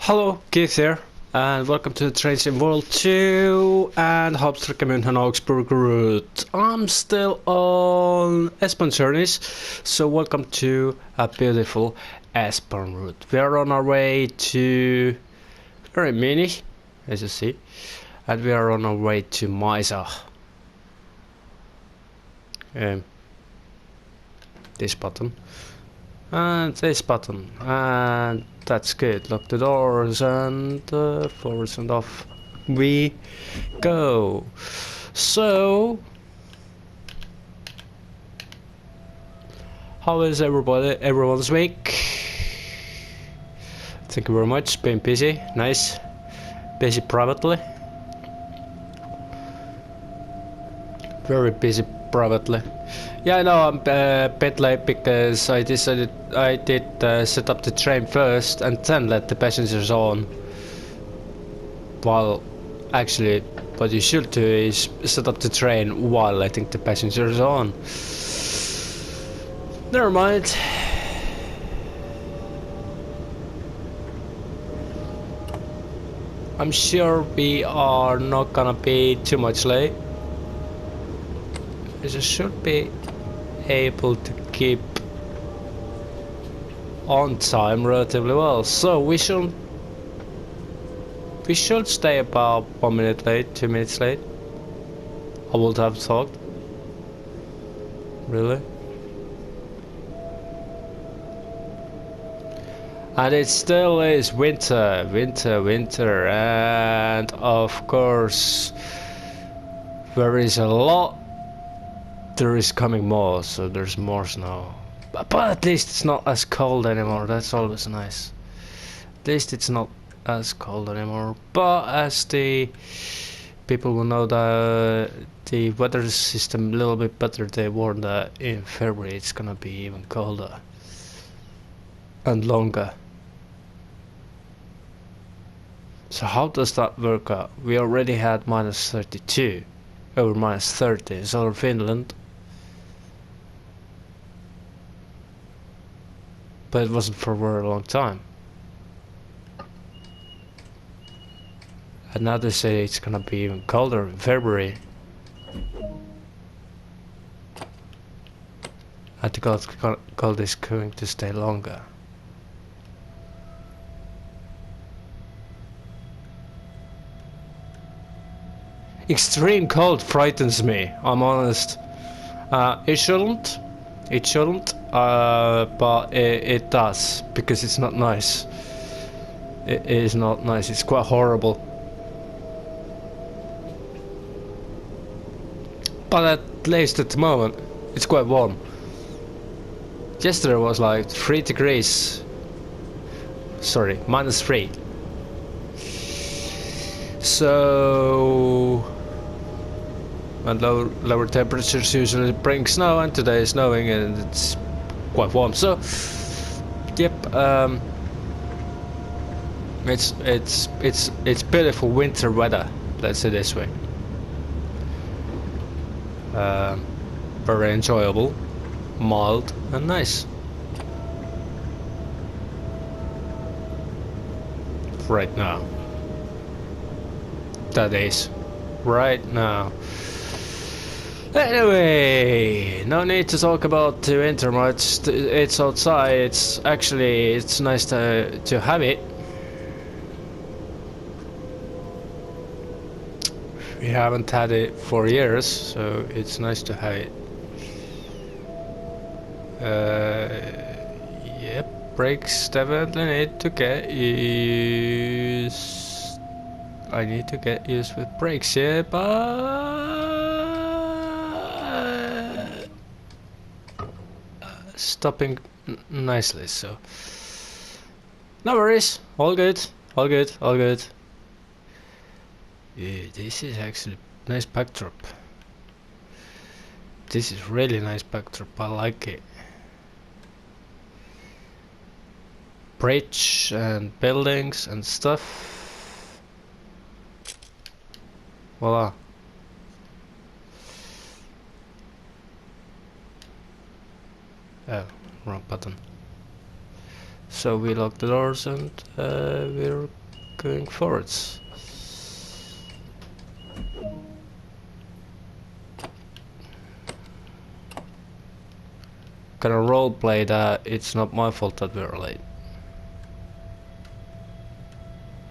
Hello, Keith here, and welcome to the Trains in World 2 and Hauptstrecke München-Augsburg route. I'm still on S-Bahn journeys, so welcome to a beautiful S-Bahn route. We are on our way to very Munich, as you see, and we are on our way to Maisa. This button. And this button, and that's good. Lock the doors and forwards and off we go. So, how is everyone's week? Thank you very much. Been busy, nice, busy privately, very busy privately. Yeah, I know I'm a bit late because I decided I did set up the train first and then let the passengers on. While actually what you should do is set up the train while letting the passengers on. Never mind. I'm sure we are not gonna be too much late. We should be able to keep on time relatively well, so we should stay about 1 minute late, 2 minutes late. I would have thought. Really? And it still is winter, and of course there is a lot. There is coming more, so there's more snow. But at least it's not as cold anymore, that's always nice. At least it's not as cold anymore. But as the people will know the weather system a little bit better, they warn that in February it's gonna be even colder. And longer. So how does that work out? We already had minus 32. Over minus 30 in southern Finland. But it wasn't for a very long time. And now they say it's gonna be even colder in February. And the cold is going to stay longer. Extreme cold frightens me, I'm honest. It shouldn't, but it does, because it's not nice. It is not nice, it's quite horrible. But at least at the moment, it's quite warm. Yesterday was like 3 degrees. Sorry, minus 3. So... and lower temperatures usually bring snow, and today is snowing and it's quite warm. So, yep, it's beautiful winter weather. Let's say this way. Very enjoyable, mild, and nice. Right now. That is right now. Anyway, no need to talk about the winter much. It's outside. It's nice to have it. We haven't had it for years, so it's nice to have it. Yep, brakes definitely need to get used. I need to get used with brakes, yeah, but stopping nicely, so no worries, all good, all good, all good. Yeah, this is actually nice backdrop. This is really nice backdrop, I like it. Bridge and buildings and stuff. Voila. Oh, wrong button. So we lock the doors and we're going forwards. Gonna roleplay that it's not my fault that we're late.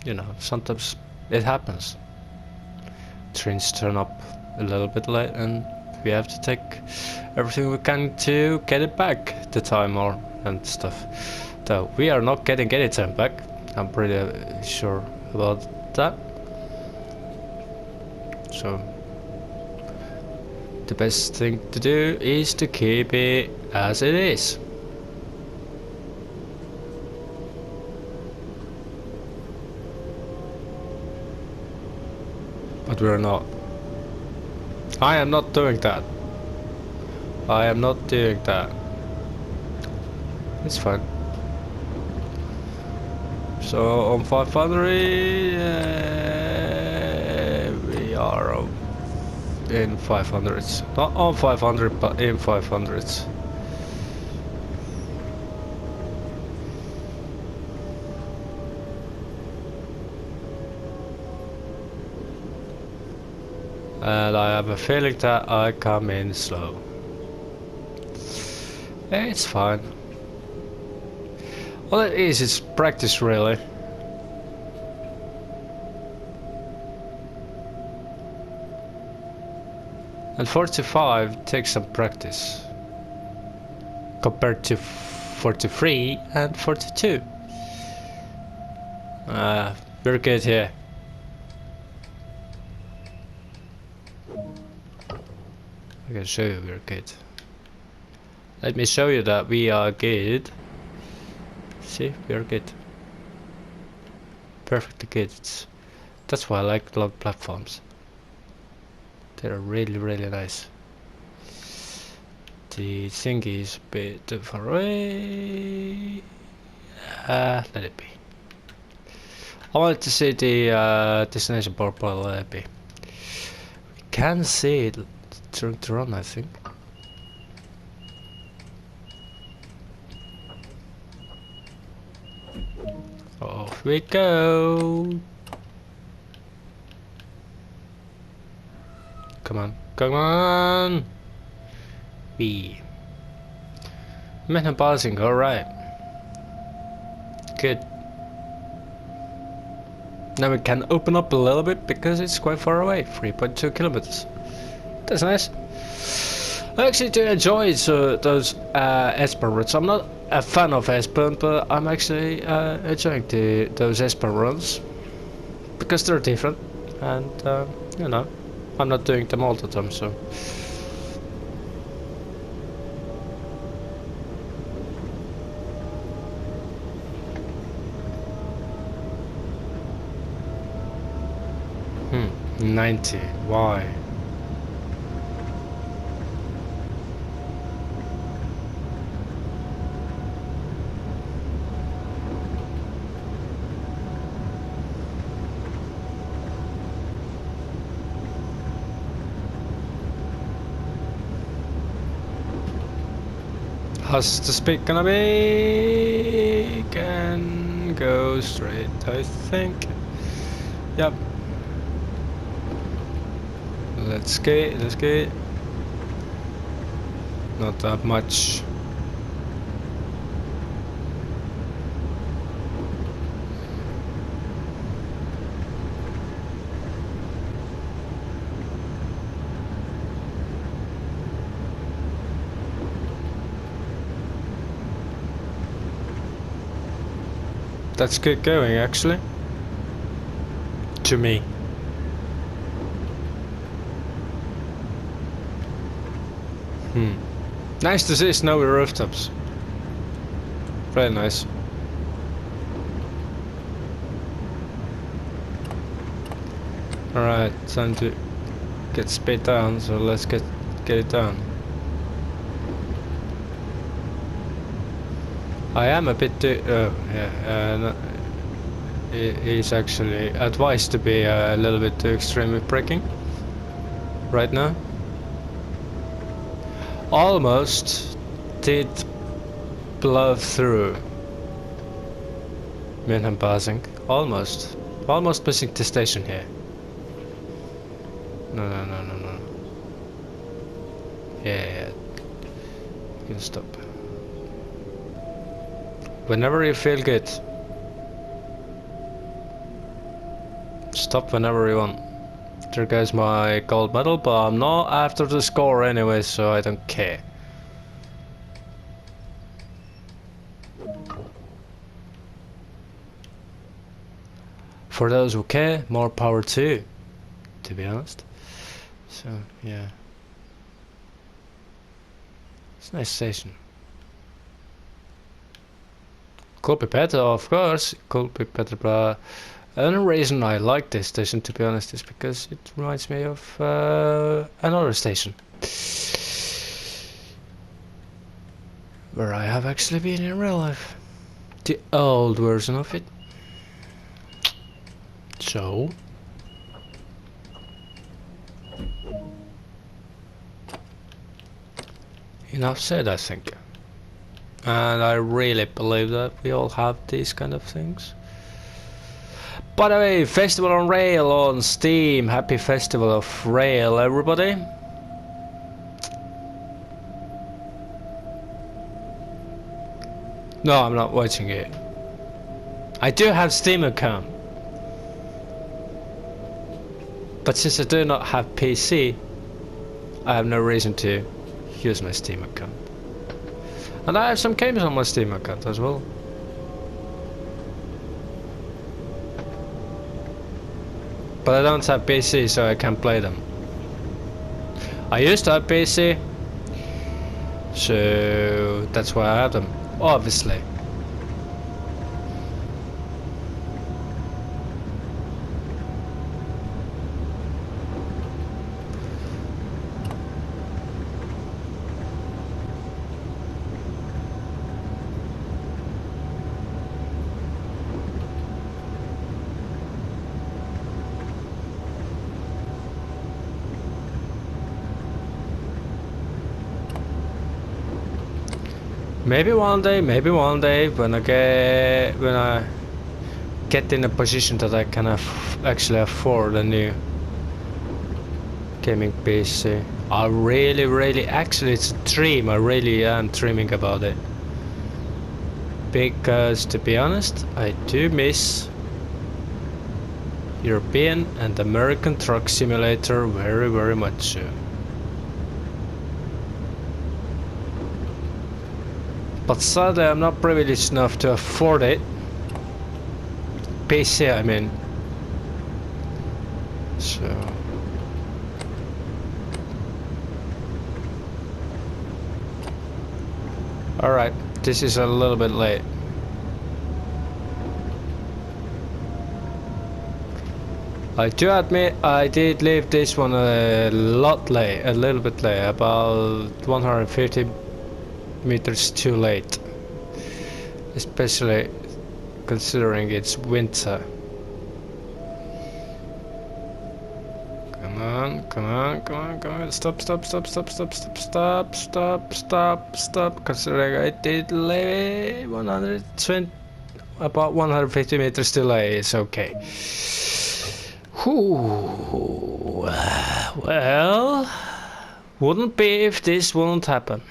You know, sometimes it happens. Trains turn up a little bit late and we have to take everything we can to get it back the time or and stuff. Though we are not getting any time back. I'm pretty sure about that. So the best thing to do is to keep it as it is. But we're not. I am not doing that. I am not doing that. It's fine. So on 500, we are in 500s. Not on 500, but in 500s. And I have a feeling that I come in slow. It's fine. All it is practice really. And 45 takes some practice. Compared to 43 and 42. We're good here. I can show you we're good. Let me show you that we are good. See, we are good. Perfectly good. That's why I like long platforms. They're really, really nice. The thingy is a bit too far away. Let it be. I wanted to see the destination board, but let it be. We can see it during the run, I think. Off we go. Come on, come on. München-Augsburg, alright. Good. Now we can open up a little bit because it's quite far away, 3.2 kilometers. That's nice. I actually do enjoy those Esper routes. I'm not a fan of Esper, but I'm actually enjoying those Esper runs because they're different, and you know, I'm not doing them all the time, so. Hmm, 90. Why? How's the speed gonna be? Can go straight, I think. Yep. Let's get, let's get. Not that much. That's good going, actually. To me. Nice to see snowy rooftops. Very nice. Alright, time to get speed down, so let's get it down. I am a bit too... oh, yeah, no, it's actually advised to be a little bit too extreme with braking right now. Almost did blow through München passing. Almost. Almost missing the station here. No. Yeah. You can stop. Whenever you feel good. Stop whenever you want. There goes my gold medal, but I'm not after the score anyway, so I don't care. For those who care, more power to be honest. So, yeah. It's a nice station. Could be better, of course. Could be better, but another reason I like this station, to be honest, is because it reminds me of another station where I have actually been in real life. The old version of it. So enough said, I think. And I really believe that we all have these kind of things. By the way, Festival on Rail on Steam. Happy Festival of Rail, everybody. No, I'm not watching it. I do have Steam account. But since I do not have PC, I have no reason to use my Steam account. And I have some games on my Steam account as well. But I don't have PC, so I can't play them. I used to have PC, so that's why I have them, obviously. Maybe one day, when I get in a position that I can actually afford a new gaming PC. I really, actually it's a dream. I really am dreaming about it. Because to be honest, I do miss European and American Truck Simulator very much so. But sadly I'm not privileged enough to afford it. PC, I mean. So alright, this is a little bit late. I do admit I did leave this one a little bit late, about 150 meters too late, especially considering it's winter. Come on, stop, considering I did leave 120, about 150 meters too late, it's okay. Whew. Well, wouldn't be if this wouldn't happen.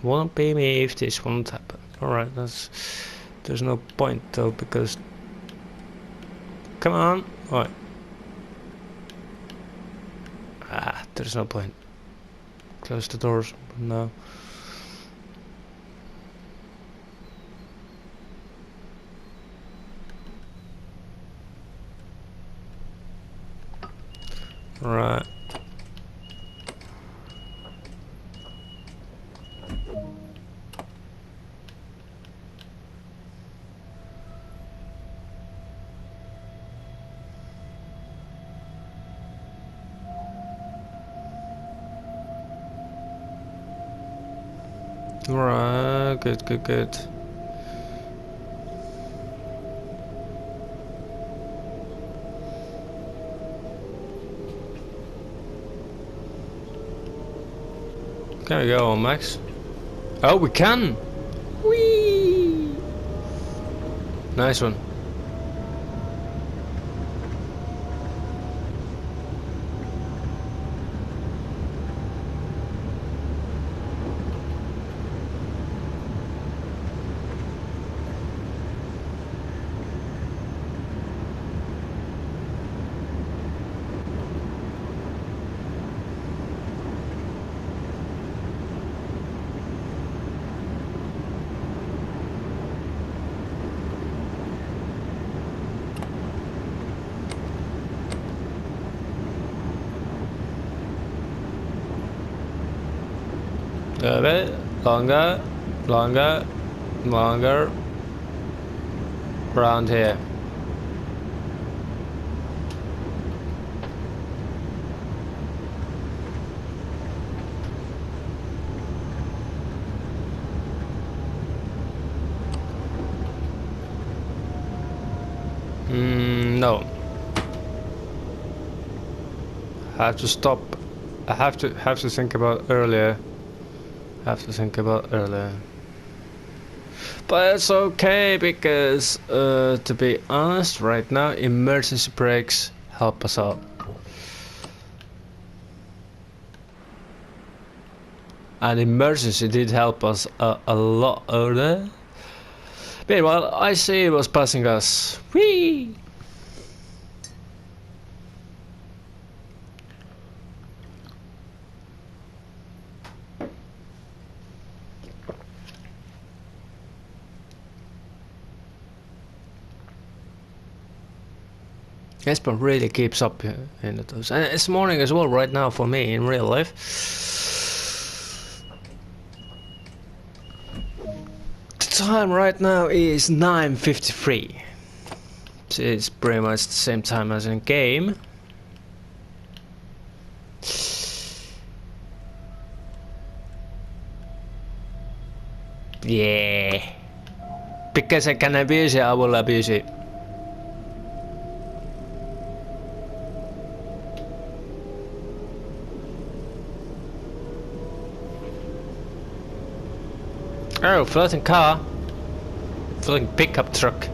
Wouldn't be me if this wouldn't happen. Alright, there's no point though, because come on. Alright. There's no point. Close the doors. No. Right. Right, good. Can we go on, Max? Oh, we can! Whee! Nice one. A bit longer, longer, longer. Around here. No. I have to stop. I have to think about earlier. But it's okay because, to be honest, right now emergency brakes help us out. And emergency did help us a lot earlier. Meanwhile, I see it was passing us. Whee! Esper really keeps up in those, and it's morning as well right now for me in real life. The time right now is 9:53. It's pretty much the same time as in game. Yeah, because I can abuse it, I will abuse it. Oh, floating car. Floating pickup truck.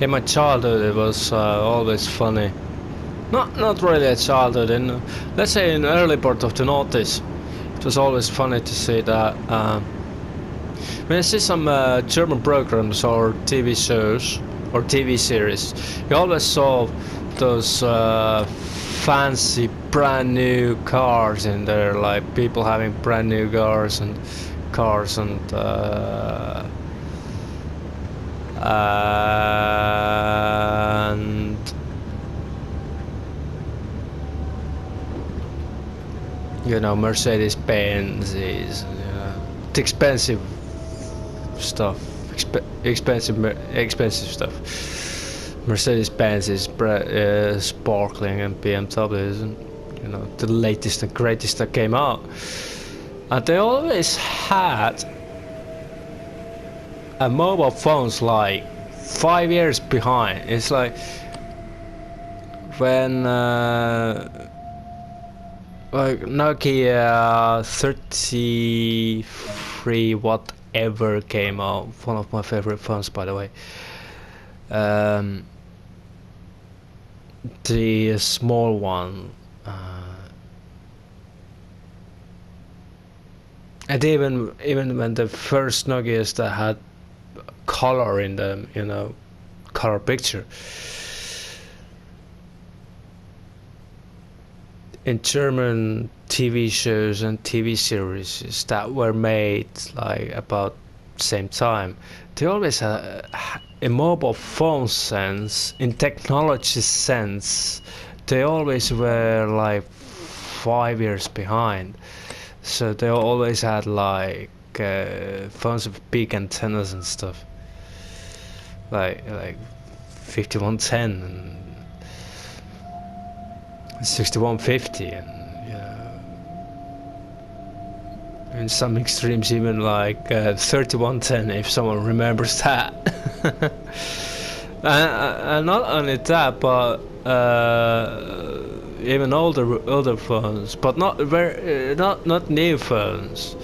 In my childhood, it was always funny. Not really a childhood. In let's say in early part of the noughties, it was always funny to see that. When I see some German programs or TV shows or TV series, you always saw those fancy brand new cars in there, like people having brand new cars and you know, Mercedes Benzes, the expensive stuff, expensive stuff. Mercedes Benzes, sparkling, and BMWs, and you know, the latest and greatest that came out, and they always had a mobile phones like 5 years behind. It's like when like Nokia 33 whatever came out, one of my favorite phones, by the way. The small one, and even when the first Nokias that had color in them, you know, color picture, in German TV shows and TV series that were made like about same time, they always had in mobile phone sense, in technology sense, they always were like 5 years behind. So they always had like phones with big antennas and stuff, like 5110 and 6150 and in some extremes even like 3110 if someone remembers that. And not only that, but even older phones, but not very not new phones.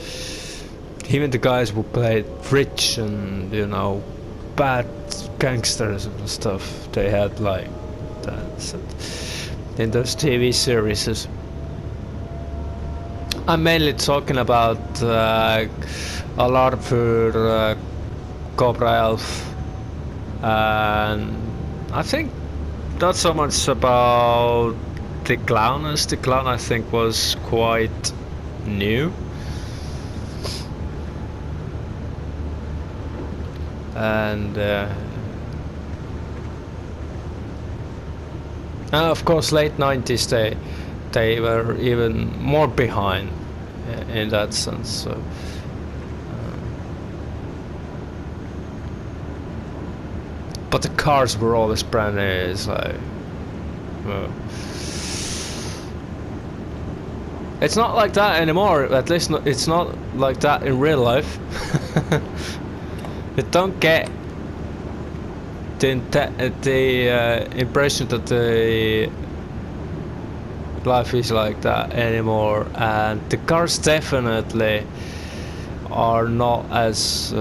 Even the guys who played rich and bad gangsters and stuff, they had like that. So in those TV series. I'm mainly talking about Alarmfur, Cobra Elf, and I think not so much about the Clown, as the Clown I think was quite new. And of course late 90s they were even more behind in that sense. So but the cars were always brand new. It's like it's not like that anymore. At least it's not like that in real life. You don't get the impression that the life is like that anymore, and the cars definitely are not as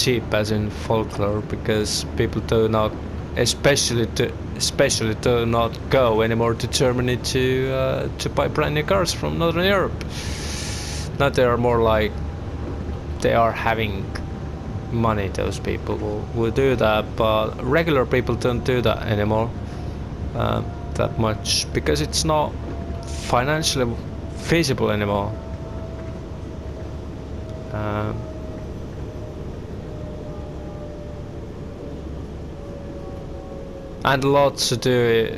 cheap as in folklore, because people do not, especially do not go anymore to Germany to buy brand new cars from Northern Europe. Now they are more like they are having money. Those people will do that, but regular people don't do that anymore that much, because it's not financially feasible anymore. And a lot to do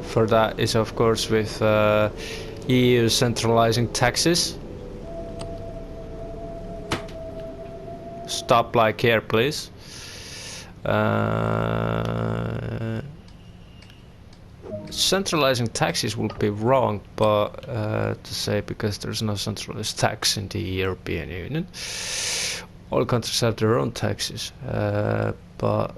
for that is of course with EU centralizing taxes. Stop like here, please. Centralizing taxes would be wrong, but to say, because there's no centralized tax in the European Union. All countries have their own taxes, but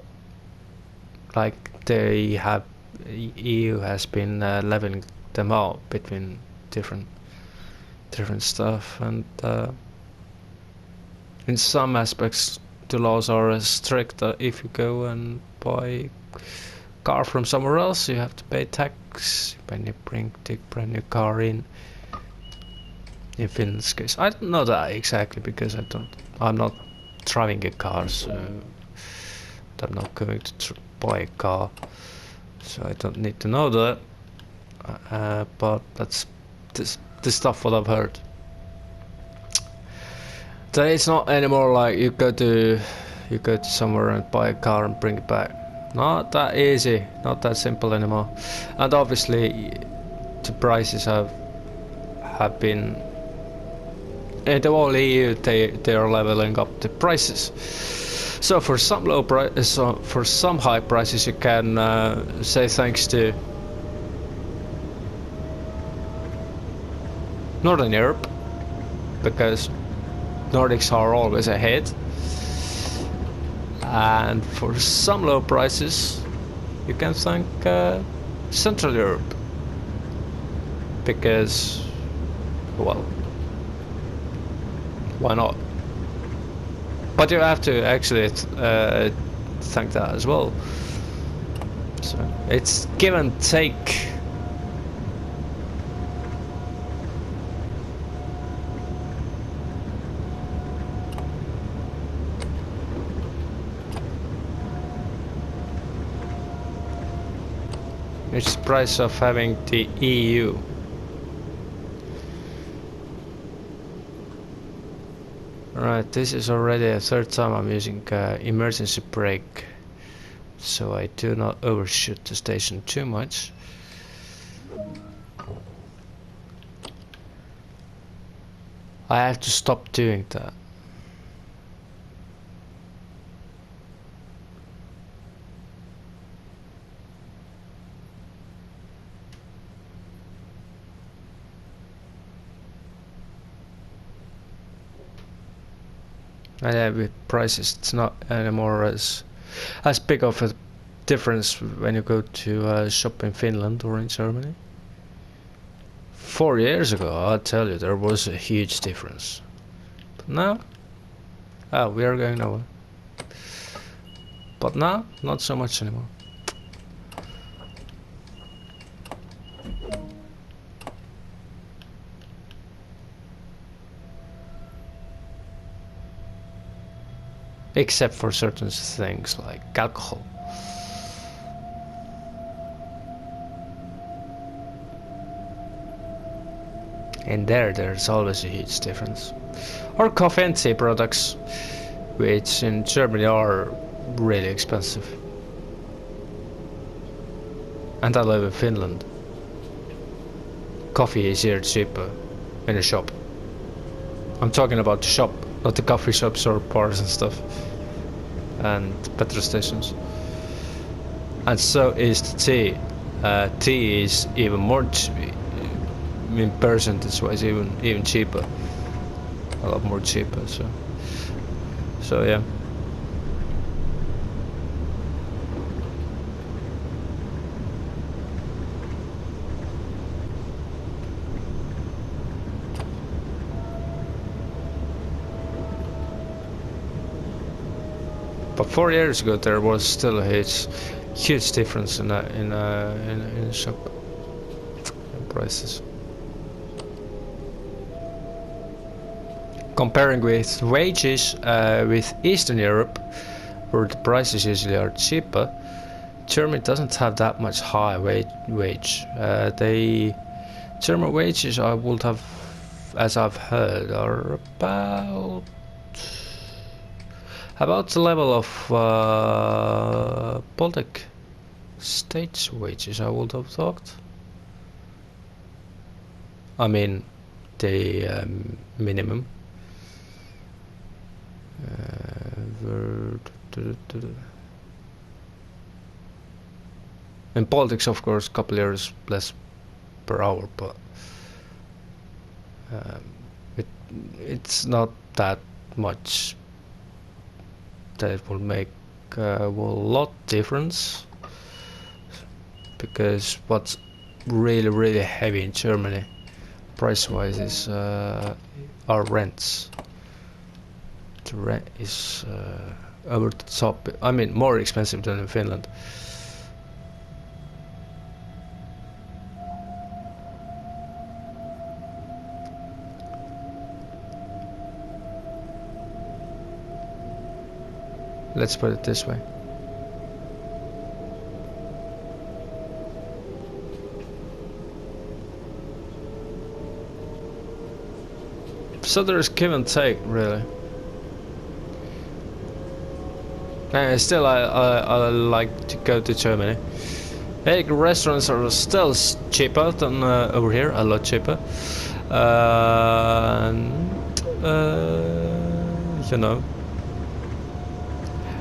like they have, EU has been leveling them out between different stuff, and in some aspects the laws are as strict that if you go and buy car from somewhere else, you have to pay tax when you take brand new car in Finland's case. I don't know that exactly, because I'm not driving a car, so I'm not going to buy a car, so I don't need to know that, but that's the stuff what I've heard. That it's not anymore like you go to somewhere and buy a car and bring it back. Not that easy, not that simple anymore. And obviously the prices have been in the whole EU, they are leveling up the prices. So for some low price, so for some high prices, you can say thanks to Northern Europe, because Nordics are always ahead. And for some low prices, you can thank Central Europe, because, well, why not? But you have to actually thank that as well. So it's give and take. It's the price of having the EU. Right, this is already a third time I'm using emergency brake, so I do not overshoot the station too much. I have to stop doing that. And with prices, it's not anymore as big of a difference when you go to shop in Finland or in Germany. 4 years ago, I'll tell you, there was a huge difference. But now, we are going nowhere. But now, not so much anymore. Except for certain things like alcohol. And there's always a huge difference. Or coffee and tea products, which in Germany are really expensive. And I live in Finland. Coffee is here cheaper in a shop. I'm talking about the shop, not the coffee shops or bars and stuff. And petrol stations. And so is the tea. Tea is even more in percentage wise even cheaper, a lot more cheaper. So yeah. But 4 years ago there was still a huge difference in the shop prices. Comparing with wages with Eastern Europe, where the prices usually are cheaper, Germany doesn't have that much high wage. German wages, I would have, as I've heard, are about the level of Baltic states wages, I would have thought. I mean, the minimum. In politics, of course, a couple years less per hour, but it's not that much that it will make a lot difference, because what's really heavy in Germany price-wise is our rents. The rent is over the top. I mean, more expensive than in Finland. Let's put it this way. So there's give and take, really. And still, I like to go to Germany. Hey, restaurants are still cheaper than over here, a lot cheaper. You know,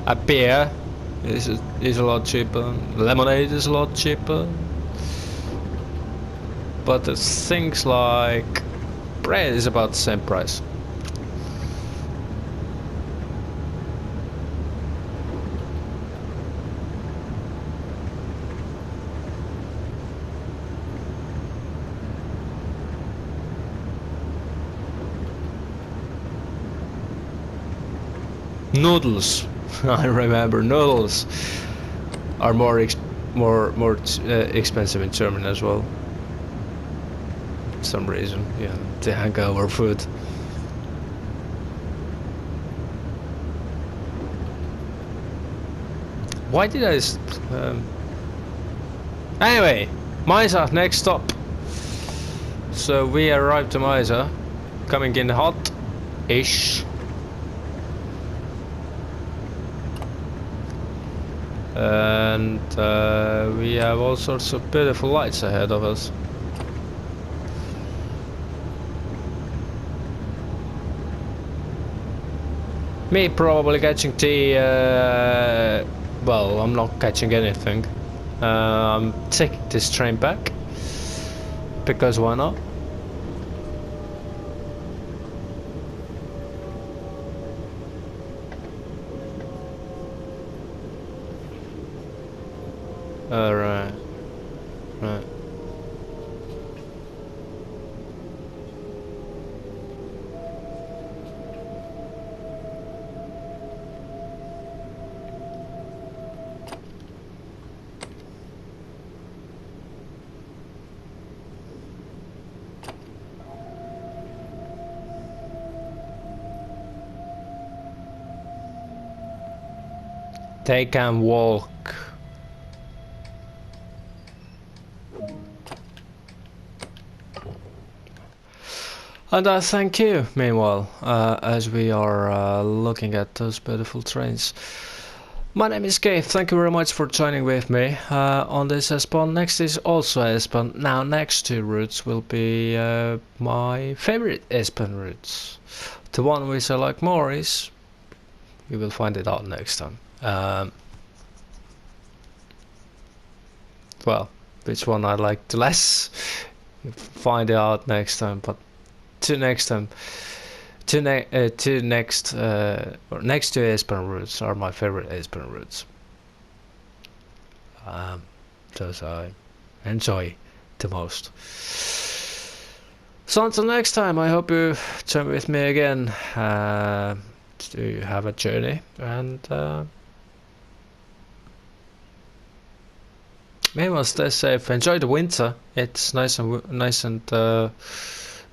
a beer is a lot cheaper. Lemonade is a lot cheaper. But the things like bread is about the same price. Noodles, I remember noodles are more expensive in Germany as well. For some reason, yeah, the hangover food. Why did I? Anyway, Maisa, next stop. So we arrived to Maisa, coming in hot-ish. And we have all sorts of beautiful lights ahead of us. Me probably catching tea, well, I'm not catching anything. I'm taking this train back, because why not? Alright, right. They can walk. And thank you, meanwhile, as we are looking at those beautiful trains. My name is Keith, thank you very much for joining with me on this S-Bahn. Next is also S-Bahn. Now next two routes will be my favorite S-Bahn routes. The one which I like more is, you will find it out next time. Well, which one I like the less, you find it out next time, but next two S-Bahn routes are my favorite S-Bahn routes. Those I enjoy the most. So until next time, I hope you join with me again to have a journey, and meanwhile stay safe, enjoy the winter. It's nice and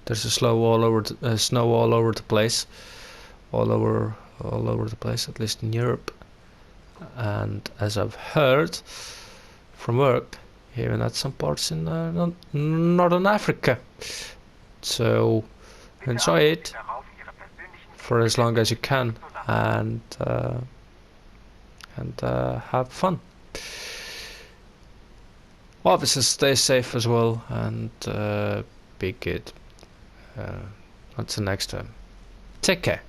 there's a snow all over the place, all over the place, at least in Europe. And as I've heard from work, even at some parts in Northern Africa. So enjoy it for as long as you can, and have fun. Obviously stay safe as well, and be good. Until next time, take care.